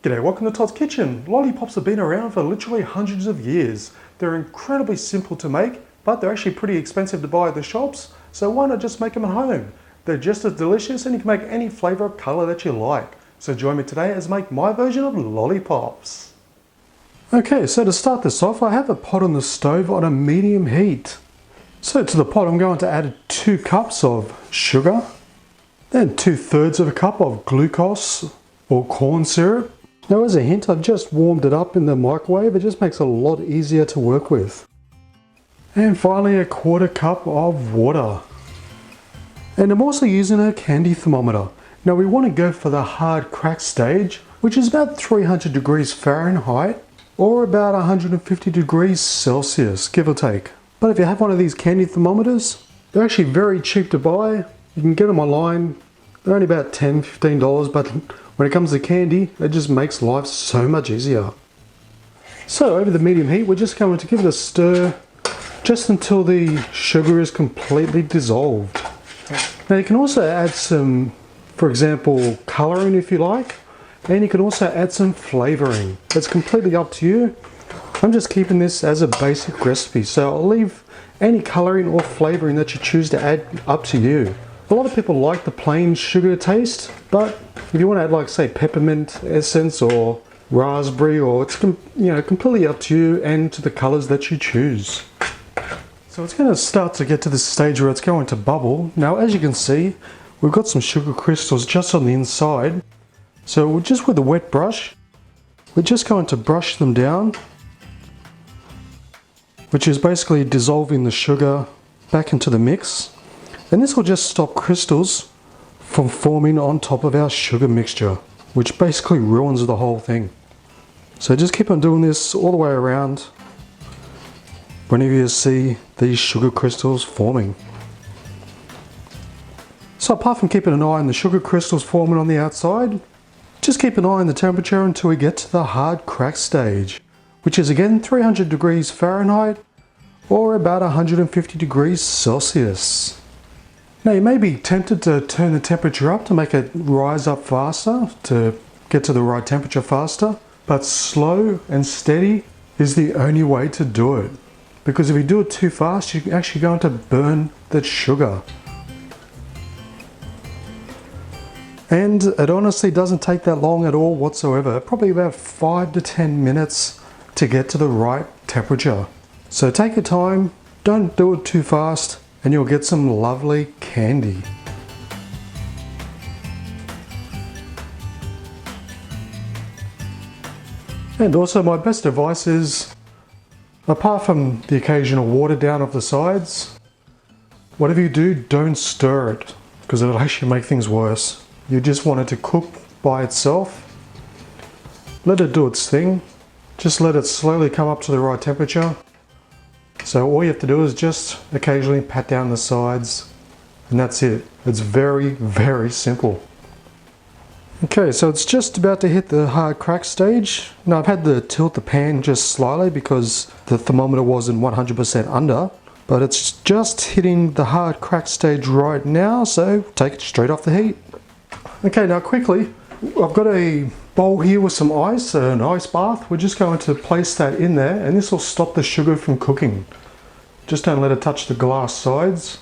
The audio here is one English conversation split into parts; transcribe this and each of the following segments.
G'day, welcome to Todd's Kitchen. Lollipops have been around for literally hundreds of years. They're incredibly simple to make, but they're actually pretty expensive to buy at the shops, so why not just make them at home? They're just as delicious and you can make any flavour or colour that you like. So join me today as I make my version of lollipops. Okay, so to start this off, I have a pot on the stove on a medium heat. So to the pot I'm going to add 2 cups of sugar, then 2/3 of a cup of glucose or corn syrup. Now as a hint, I've just warmed it up in the microwave. It just makes it a lot easier to work with. And finally 1/4 cup of water. And I'm also using a candy thermometer. Now we want to go for the hard crack stage, which is about 300 degrees Fahrenheit or about 150 degrees Celsius, give or take. But if you have one of these candy thermometers, they're actually very cheap to buy. You can get them online. They're only about $10, $15, but when it comes to candy, it just makes life so much easier. So over the medium heat, we're just going to give it a stir just until the sugar is completely dissolved. Now you can also add some, for example, colouring if you like, and you can also add some flavouring. It's completely up to you. I'm just keeping this as a basic recipe, so I'll leave any colouring or flavouring that you choose to add up to you. A lot of people like the plain sugar taste, but if you want to add, like, say, peppermint essence or raspberry, or it's completely up to you and to the colours that you choose. So it's going to start to get to this stage where it's going to bubble. Now as you can see, we've got some sugar crystals just on the inside. So just with a wet brush, we're just going to brush them down, which is basically dissolving the sugar back into the mix. And this will just stop crystals from forming on top of our sugar mixture, which basically ruins the whole thing. So just keep on doing this all the way around whenever you see these sugar crystals forming. So apart from keeping an eye on the sugar crystals forming on the outside, just keep an eye on the temperature until we get to the hard crack stage, which is again 300 degrees Fahrenheit or about 150 degrees Celsius. Now you may be tempted to turn the temperature up to make it rise up faster, to get to the right temperature faster, but slow and steady is the only way to do it. Because if you do it too fast, you're actually going to burn the sugar. And it honestly doesn't take that long at all whatsoever, probably about 5 to 10 minutes to get to the right temperature. So take your time, don't do it too fast, and you'll get some lovely candy. And also my best advice is, apart from the occasional water down off the sides, whatever you do, don't stir it, because it'll actually make things worse. You just want it to cook by itself. Let it do its thing. Just let it slowly come up to the right temperature. So all you have to do is just occasionally pat down the sides, and that's it. It's very, very simple. Okay, so it's just about to hit the hard crack stage. Now I've had to tilt the pan just slightly because the thermometer wasn't 100% under, but it's just hitting the hard crack stage right now, so take it straight off the heat. Okay, now quickly, I've got a bowl here with some ice, an ice bath. We're just going to place that in there, and this will stop the sugar from cooking. Just don't let it touch the glass sides,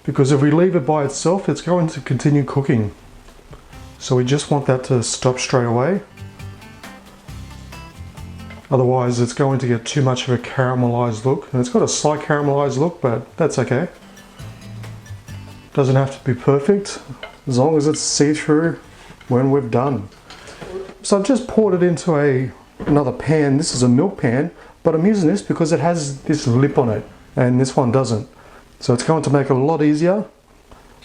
because if we leave it by itself, it's going to continue cooking. So we just want that to stop straight away. Otherwise it's going to get too much of a caramelized look. And it's got a slight caramelized look, but that's okay. Doesn't have to be perfect, as long as it's see-through when we've done. So I've just poured it into another pan. This is a milk pan, but I'm using this because it has this lip on it and this one doesn't. So it's going to make it a lot easier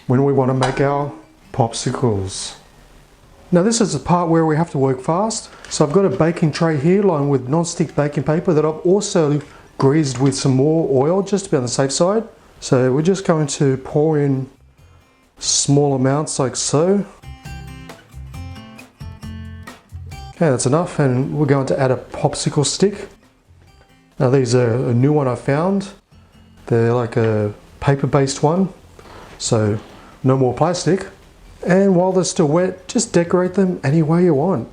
when we want to make our popsicles. Now this is the part where we have to work fast. So I've got a baking tray here lined with non-stick baking paper that I've also greased with some more oil just to be on the safe side. So we're just going to pour in small amounts like so. Okay, that's enough, and we're going to add a popsicle stick. Now these are a new one I found. They're like a paper-based one, so no more plastic. And while they're still wet, just decorate them any way you want.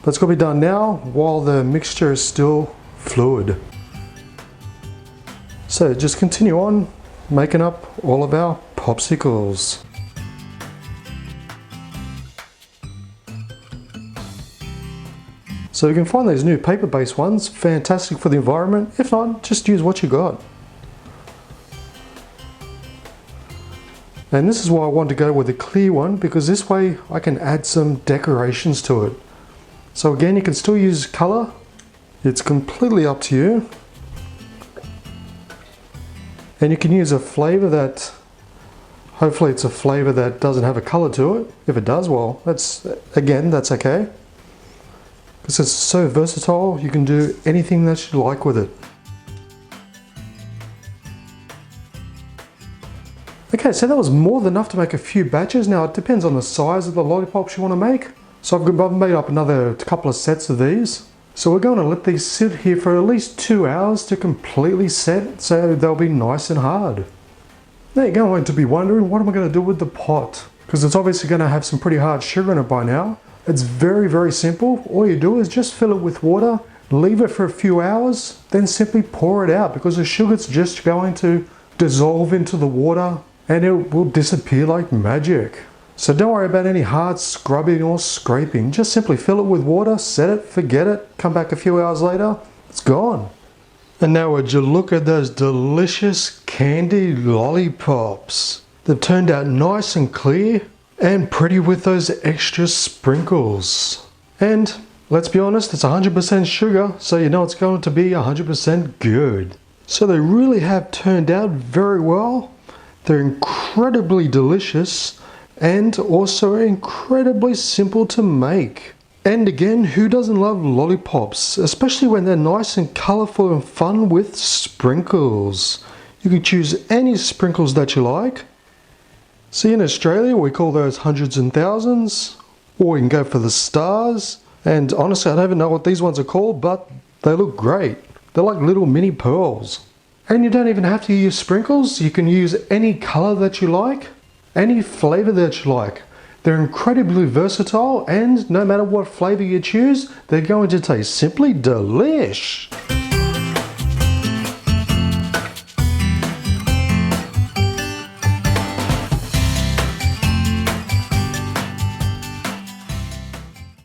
But it's got to be done now while the mixture is still fluid. So just continue on making up all of our popsicles. So you can find these new paper-based ones, fantastic for the environment. If not, just use what you got. And this is why I want to go with a clear one, because this way I can add some decorations to it. So again, you can still use color. It's completely up to you. And you can use a flavor that, hopefully it's a flavor that doesn't have a color to it. If it does, well, that's okay. Because it's so versatile, you can do anything that you like with it. Okay, so that was more than enough to make a few batches. Now it depends on the size of the lollipops you want to make. So I've made up another couple of sets of these. So we're going to let these sit here for at least 2 hours to completely set, so they'll be nice and hard. Now you're going to be wondering, what am I going to do with the pot? Because it's obviously going to have some pretty hard sugar in it by now. It's very, very simple. All you do is just fill it with water, leave it for a few hours, then simply pour it out, because the sugar's just going to dissolve into the water and it will disappear like magic. So don't worry about any hard scrubbing or scraping. Just simply fill it with water, set it, forget it, come back a few hours later, it's gone. And now would you look at those delicious candy lollipops. They've turned out nice and clear and pretty with those extra sprinkles. And let's be honest, it's 100% sugar, so you know it's going to be 100% good. So they really have turned out very well. They're incredibly delicious and also incredibly simple to make. And again, who doesn't love lollipops, especially when they're nice and colorful and fun with sprinkles. You can choose any sprinkles that you like. See, in Australia we call those hundreds and thousands, or you can go for the stars. And honestly, I don't even know what these ones are called, but they look great. They're like little mini pearls. And you don't even have to use sprinkles. You can use any color that you like, any flavor that you like. They're incredibly versatile, and no matter what flavor you choose, they're going to taste simply delish.